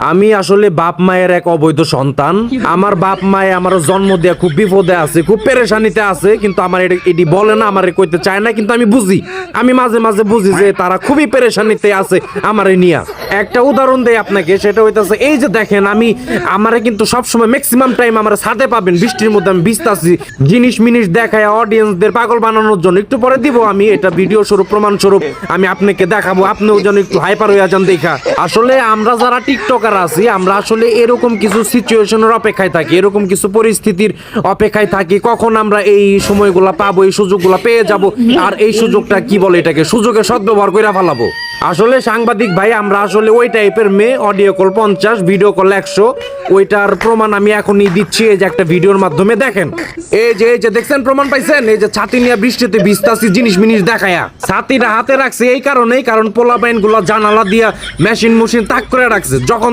আমি আসলে বাপ মায়ের এক অবৈধ সন্তান। আমার বাপ মায়ে আমার জন্ম দেয়া খুব বিপদে আছে, খুব পেরেশানিতে আছে, কিন্তু আমার এটি বলে না, আমার কইতে চায় না, কিন্তু আমি বুঝি, আমি মাঝে মাঝে বুঝি যে তারা খুবই পেরেশানিতে আছে আমারে নিয়া। একটা উদাহরণ দেই আপনাকে, সেটা হইতাছে এই যে দেখেন, আমি আমারে কিন্তু সবসময় ম্যাক্সিমাম টাইম আমার সাথে পাবেন, বৃষ্টির মধ্যে আমি ভিজতাছি, জিনিস মিনিস দেখায় অডিয়েন্সদের পাগল বানানোর জন্য। একটু পরে দিব আমি এটা ভিডিও স্বরূপ, প্রমাণ স্বরূপ আমি আপনাকে দেখাবো, আপনিও যেন একটু হাইপার হইয়া যান দেখা। আসলে আমরা যারা টিকটকার আছি, আমরা আসলে এরকম কিছু সিচুয়েশনের অপেক্ষায় থাকি, এরকম কিছু পরিস্থিতির অপেক্ষায় থাকি, কখন আমরা এই সময়গুলা পাবো, এই সুযোগগুলা পেয়ে যাব, আর এই সুযোগটা কি বলে, এটাকে সুযোগে সদ্ব্যবহার করে ফেলাবো। আসলে সাংবাদিক ভাই, আমরা আসলে ওই টাইপের মেয়ে, অডিও কল 50, ভিডিও কল 100, ওইটার প্রমাণ আমি এখনই দিচ্ছি। এই যে একটা ভিডিওর মাধ্যমে দেখেন, এই যে দেখছেন, প্রমাণ পাইছেন? এই যে ছাতি নিয়ে বৃষ্টিতে ভিজতাছি, জিনিস মিনিস দেখায়া ছাতিটা হাতে রাখছে এই কারণেই, কারণ পোলাপাইন গুলা জানালা দিয়া মেশিন তাক করে রাখছে। যখন